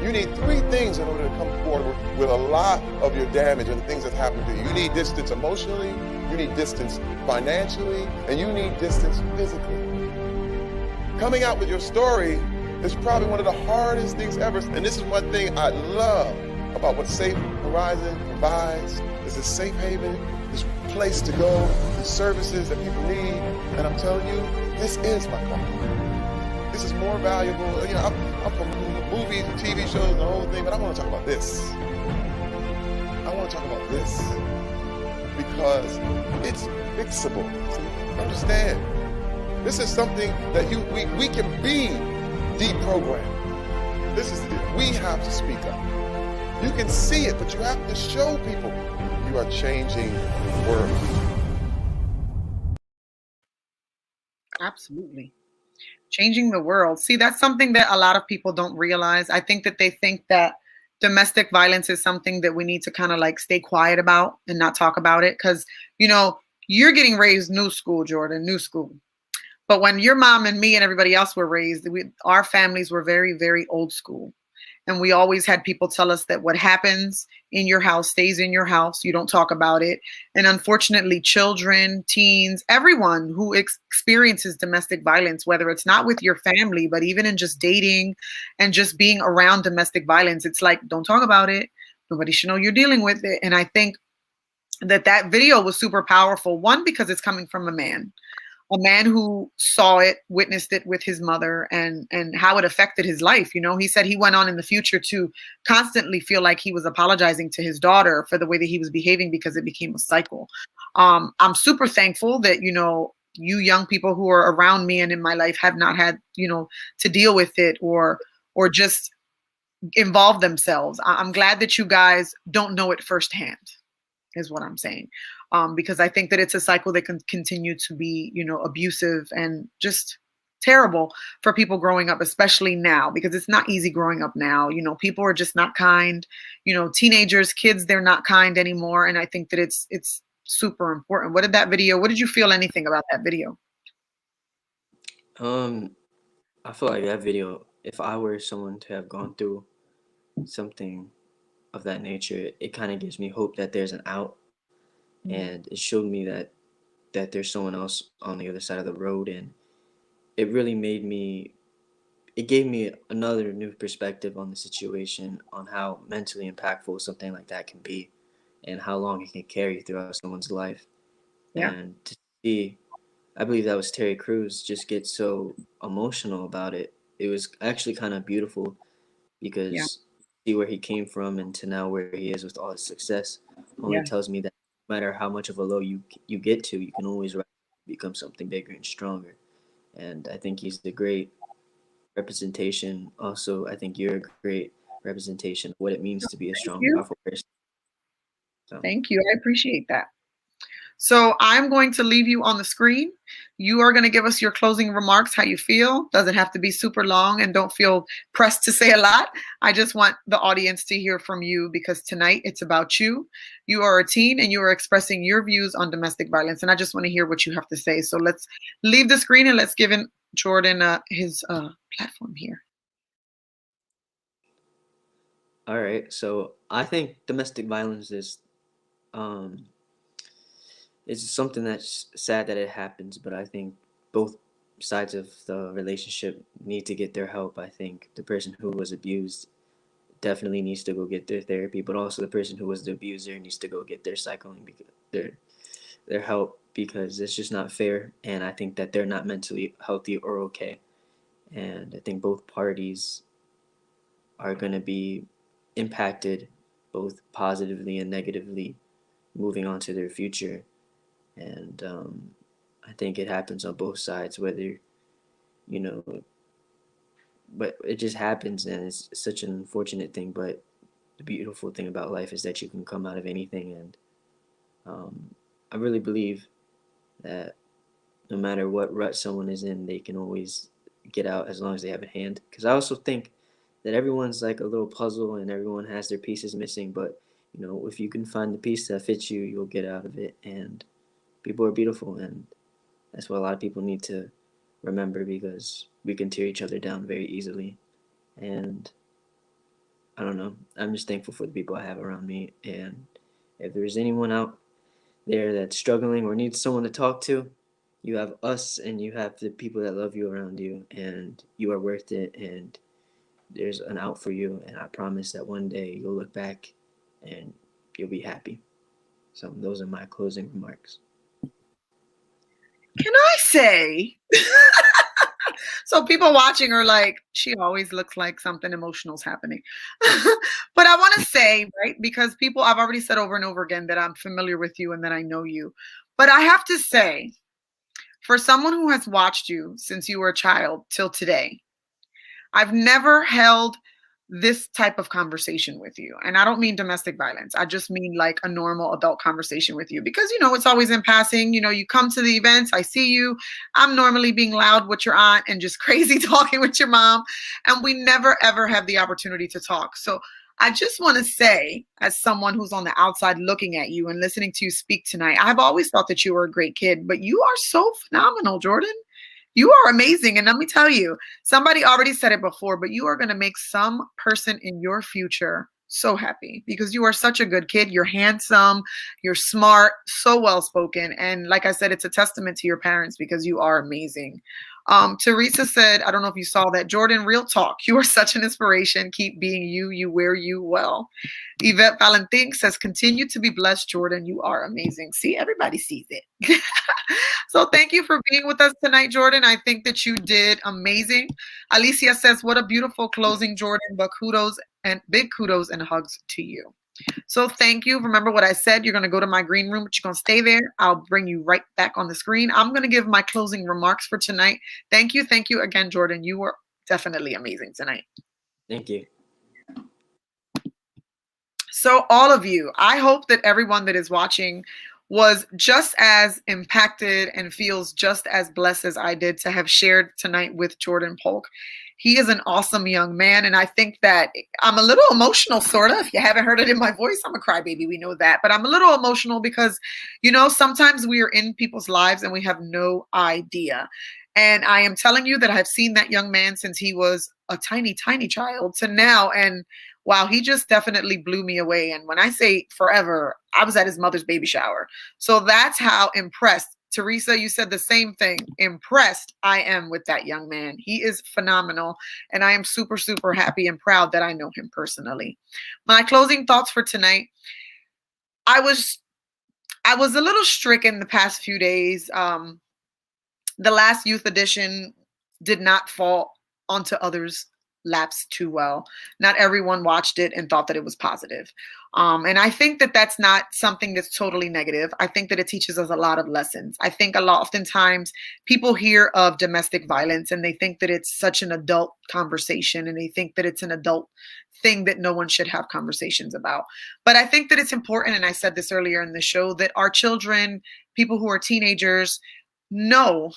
You need three things in order to come forward with a lot of your damage and the things that happen to you. You need distance emotionally, you need distance financially, and you need distance physically. Coming out with your story is probably one of the hardest things ever. And this is one thing I love about what Safe Horizon provides, is a safe haven, this place to go, the services that people need. And I'm telling you, this is my calling. This is more valuable. You know, I'm from movies and TV shows and the whole thing, but I want to talk about this. I want to talk about this because it's fixable. See, understand, this is something that we can be deprogrammed. This is it. We have to speak up. You can see it, but you have to show people you are changing the world. Absolutely. Changing the world. See, that's something that a lot of people don't realize. I think that they think that domestic violence is something that we need to kind of like stay quiet about and not talk about it. Because, you know, you're getting raised new school, Jordan, new school. But when your mom and me and everybody else were raised, our families were very, very old school. And we always had people tell us that what happens in your house stays in your house. You don't talk about it. And unfortunately, children, teens, everyone who experiences domestic violence, whether it's not with your family, but even in just dating and just being around domestic violence, it's like, don't talk about it. Nobody should know you're dealing with it. And I think that video was super powerful. One, because it's coming from a man who saw it, witnessed it with his mother, and how it affected his life. You know, he said he went on in the future to constantly feel like he was apologizing to his daughter for the way that he was behaving because it became a cycle. I'm super thankful that, you know, you young people who are around me and in my life have not had, you know, to deal with it or just involve themselves. I'm glad that you guys don't know it firsthand, is what I'm saying. Because I think that it's a cycle that can continue to be, you know, abusive and just terrible for people growing up, especially now, because it's not easy growing up now. You know, people are just not kind. You know, teenagers, kids, they're not kind anymore. And I think that it's super important. What did you feel anything about that video? I feel like that video, if I were someone to have gone through something of that nature, it kind of gives me hope that there's an out, and it showed me that there's someone else on the other side of the road, and it really made me it gave me another new perspective on the situation, on how mentally impactful something like that can be, and how long it can carry throughout someone's life. Yeah. And to see, I believe that was Terry Crews, just get so emotional about it. It was actually kind of beautiful Yeah. because see where he came from and to now where he is with all his success only Yeah. tells me that no matter how much of a low you get to, you can always become something bigger and stronger. And I think he's a great representation. Also, I think you're a great representation of what it means to be a Thank strong, you. powerful person. So, Thank you. I appreciate that. So I'm going to leave you on the screen. You are going to give us your closing remarks, how you feel. Doesn't have to be super long, and don't feel pressed to say a lot. I just want the audience to hear from you because tonight it's about you. You are a teen and you are expressing your views on domestic violence, and I just want to hear what you have to say. So let's leave the screen and let's give Jordan his platform here. all right. So I think domestic violence is um it's something that's sad that it happens, but I think both sides of the relationship need to get their help. I think the person who was abused definitely needs to go get their therapy, but also the person who was the abuser needs to go get their cycling, because their help, because it's just not fair, and I think that they're not mentally healthy or okay. And I think both parties are going to be impacted both positively and negatively moving on to their future. And I think it happens on both sides, whether, you know, but it just happens, and it's such an unfortunate thing. But the beautiful thing about life is that you can come out of anything. And I really believe that no matter what rut someone is in, they can always get out as long as they have a hand. Because I also think that everyone's like a little puzzle and everyone has their pieces missing. But, if you can find the piece that fits you, you'll get out of it. And people are beautiful. And that's what a lot of people need to remember, because we can tear each other down very easily. And I don't know. I'm just thankful for the people I have around me. And if there's anyone out there that's struggling or needs someone to talk to, you have us and you have the people that love you around you, and you are worth it, and there's an out for you, and I promise that one day you'll look back and you'll be happy. So those are my closing remarks. Can I say? So people watching are like, she always looks like something emotional is happening. But I want to say, right, because I've already said over and over again that I'm familiar with you and that I know you. But I have to say, for someone who has watched you since you were a child till today, I've never held this type of conversation with you. And I don't mean domestic violence. I just mean like a normal adult conversation with you, because, it's always in passing. You come to the events, I see you. I'm normally being loud with your aunt and just crazy talking with your mom. And we never, ever have the opportunity to talk. So I just want to say, as someone who's on the outside looking at you and listening to you speak tonight, I've always thought that you were a great kid, but you are so phenomenal, Jordan. You are amazing. And let me tell you, somebody already said it before, but you are going to make some person in your future so happy, because you are such a good kid. You're handsome, you're smart, so well spoken. And like I said, it's a testament to your parents, because you are amazing. Teresa said, I don't know if you saw that, Jordan, real talk. You are such an inspiration. Keep being you. You wear you well. Yvette Valentin says, continue to be blessed, Jordan. You are amazing. See, everybody sees it. So thank you for being with us tonight, Jordan. I think that you did amazing. Alicia says, what a beautiful closing, Jordan, but big kudos and hugs to you. So thank you. Remember what I said. You're going to go to my green room, but you're going to stay there. I'll bring you right back on the screen. I'm going to give my closing remarks for tonight. Thank you. Thank you again, Jordan. You were definitely amazing tonight. Thank you. So all of you, I hope that everyone that is watching was just as impacted and feels just as blessed as I did to have shared tonight with Jordan Polk. He is an awesome young man, and I think that I'm a little emotional, sort of. If you haven't heard it in my voice, I'm a crybaby. We know that. But I'm a little emotional because, sometimes we are in people's lives and we have no idea. And I am telling you that I've seen that young man since he was a tiny, tiny child to now. And wow, he just definitely blew me away. And when I say forever, I was at his mother's baby shower. So that's how impressed. Teresa, you said the same thing. Impressed I am with that young man. He is phenomenal. And I am super, super happy and proud that I know him personally. My closing thoughts for tonight. I was a little stricken the past few days. The last youth edition did not fall onto others' laps too well. Not everyone watched it and thought that it was positive. And I think that that's not something that's totally negative. I think that it teaches us a lot of lessons. I think oftentimes people hear of domestic violence and they think that it's such an adult conversation and they think that it's an adult thing that no one should have conversations about. But I think that it's important, and I said this earlier in the show, that our children, people who are teenagers, know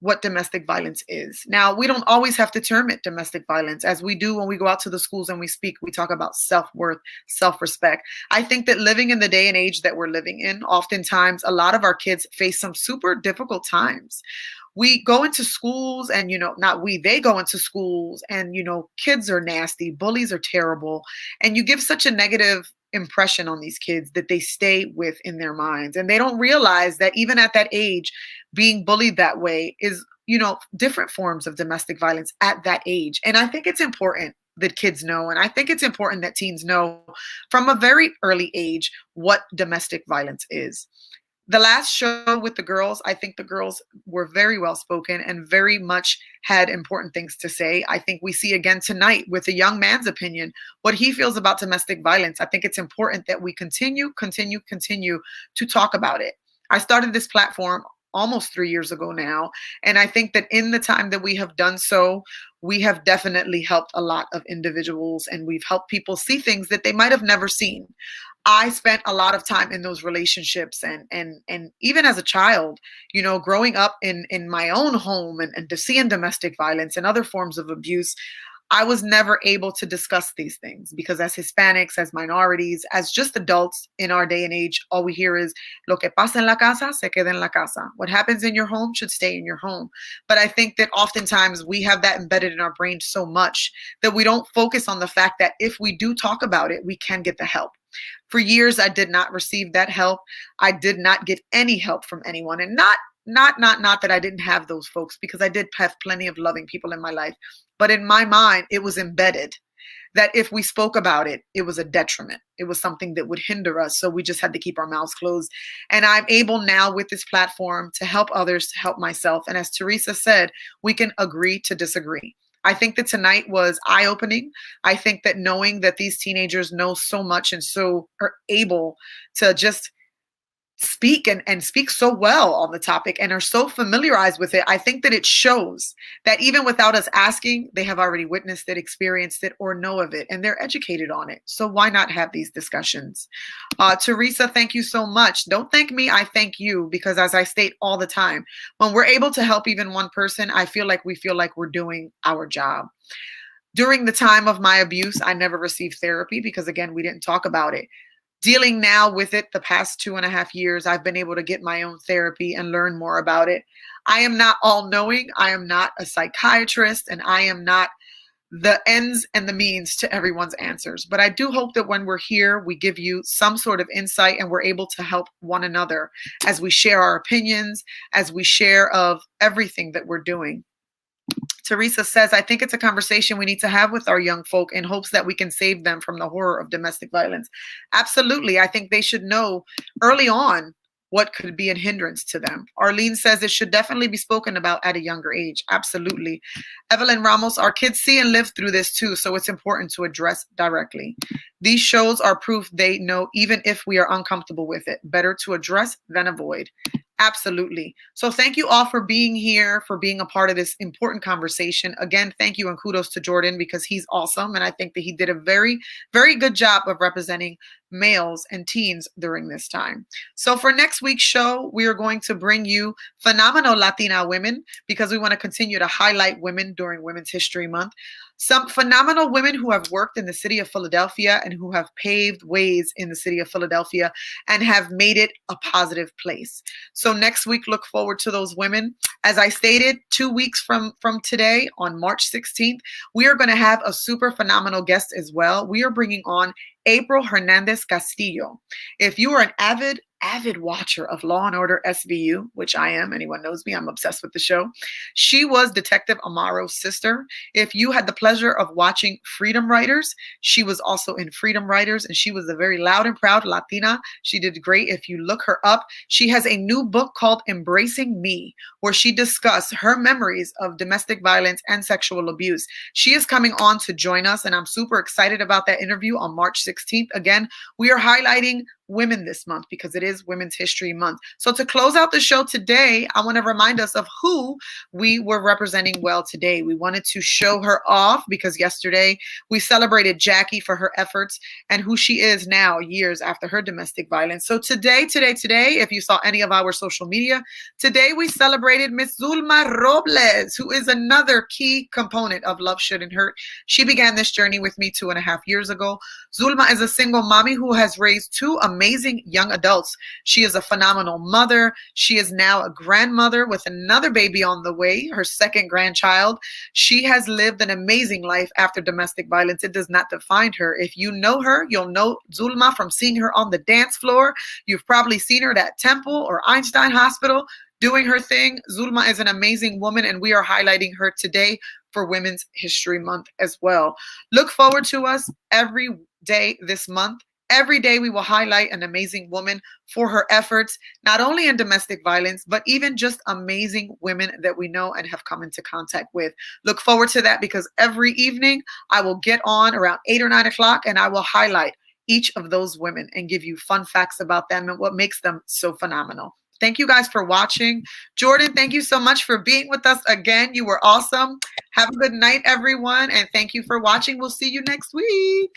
what domestic violence is. Now, we don't always have to term it domestic violence, as we do when we go out to the schools and we speak. We talk about self-worth, self-respect. I think that living in the day and age that we're living in, oftentimes a lot of our kids face some super difficult times. We go into schools and, they go into schools and, kids are nasty, bullies are terrible. And you give such a negative impression on these kids that they stay with in their minds. And they don't realize that even at that age, being bullied that way is, different forms of domestic violence at that age. And I think it's important that kids know, and I think it's important that teens know from a very early age what domestic violence is. The last show with the girls, I think the girls were very well spoken and very much had important things to say. I think we see again tonight with the young man's opinion, what he feels about domestic violence. I think it's important that we continue to talk about it. I started this platform almost 3 years ago now. And I think that in the time that we have done so, we have definitely helped a lot of individuals and we've helped people see things that they might have never seen. I spent a lot of time in those relationships and even as a child, growing up in my own home and to seeing domestic violence and other forms of abuse, I was never able to discuss these things because as Hispanics, as minorities, as just adults in our day and age, all we hear is, lo que pasa en la casa, se queda en la casa. What happens in your home should stay in your home. But I think that oftentimes we have that embedded in our brain so much that we don't focus on the fact that if we do talk about it, we can get the help. For years, I did not receive that help. I did not get any help from anyone. And not that I didn't have those folks, because I did have plenty of loving people in my life. But in my mind, it was embedded that if we spoke about it, it was a detriment. It was something that would hinder us. So we just had to keep our mouths closed. And I'm able now with this platform to help others, to help myself. And as Teresa said, we can agree to disagree. I think that tonight was eye-opening. I think that knowing that these teenagers know so much and so are able to just speak and speak so well on the topic and are so familiarized with it, I think that it shows that even without us asking, they have already witnessed it, experienced it, or know of it, and they're educated on it. So why not have these discussions? Teresa, thank you so much. Don't thank me, I thank you, because as I state all the time, when we're able to help even one person, I feel like we're doing our job. During the time of my abuse, I never received therapy because, again, we didn't talk about it. Dealing now with it the past 2.5 years, I've been able to get my own therapy and learn more about it. I am not all-knowing. I am not a psychiatrist, and I am not the ends and the means to everyone's answers. But I do hope that when we're here, we give you some sort of insight and we're able to help one another as we share our opinions, as we share of everything that we're doing. Teresa says, I think it's a conversation we need to have with our young folk in hopes that we can save them from the horror of domestic violence. Absolutely. I think they should know early on what could be a hindrance to them. Arlene says it should definitely be spoken about at a younger age. Absolutely. Evelyn Ramos, our kids see and live through this too, so it's important to address directly. These shows are proof they know even if we are uncomfortable with it. Better to address than avoid. Absolutely. So thank you all for being here, for being a part of this important conversation. Again, thank you and kudos to Jordan because he's awesome. And I think that he did a very, very good job of representing males and teens during this time. So for next week's show, we are going to bring you phenomenal Latina women because we want to continue to highlight women during Women's History Month. Some phenomenal women who have worked in the city of Philadelphia and who have paved ways in the city of Philadelphia and have made it a positive place. So next week, look forward to those women. As I stated, 2 weeks from today, on March 16th, we are going to have a super phenomenal guest as well. We are bringing on April Hernandez Castillo. If you are an avid watcher of Law and Order SVU, which I am, anyone knows me, I'm obsessed with the show. She was Detective Amaro's sister. If you had the pleasure of watching Freedom Writers, she was also in Freedom Writers, and she was a very loud and proud Latina. She did great. If you look her up, she has a new book called Embracing Me, where she discussed her memories of domestic violence and sexual abuse. She is coming on to join us, and I'm super excited about that interview on March 16th. Again, we are highlighting women this month because it is Women's History Month. So to close out the show today, I want to remind us of who we were representing well today. We wanted to show her off because yesterday we celebrated Jackie for her efforts and who she is now years after her domestic violence. So today, if you saw any of our social media, today we celebrated Miss Zulma Robles, who is another key component of Love Shouldn't Hurt. She began this journey with me 2.5 years ago. Zulma is a single mommy who has raised 2 amazing young adults. She is a phenomenal mother. She is now a grandmother with another baby on the way, her second grandchild. She has lived an amazing life after domestic violence. It does not define her. If you know her, you'll know Zulma from seeing her on the dance floor. You've probably seen her at Temple or Einstein Hospital doing her thing. Zulma is an amazing woman, and we are highlighting her today for Women's History Month as well. Look forward to us every day this month. Every day we will highlight an amazing woman for her efforts, not only in domestic violence, but even just amazing women that we know and have come into contact with. Look forward to that because every evening I will get on around 8 or 9 o'clock and I will highlight each of those women and give you fun facts about them and what makes them so phenomenal. Thank you guys for watching. Jordan, thank you so much for being with us again. You were awesome. Have a good night, everyone. And thank you for watching. We'll see you next week.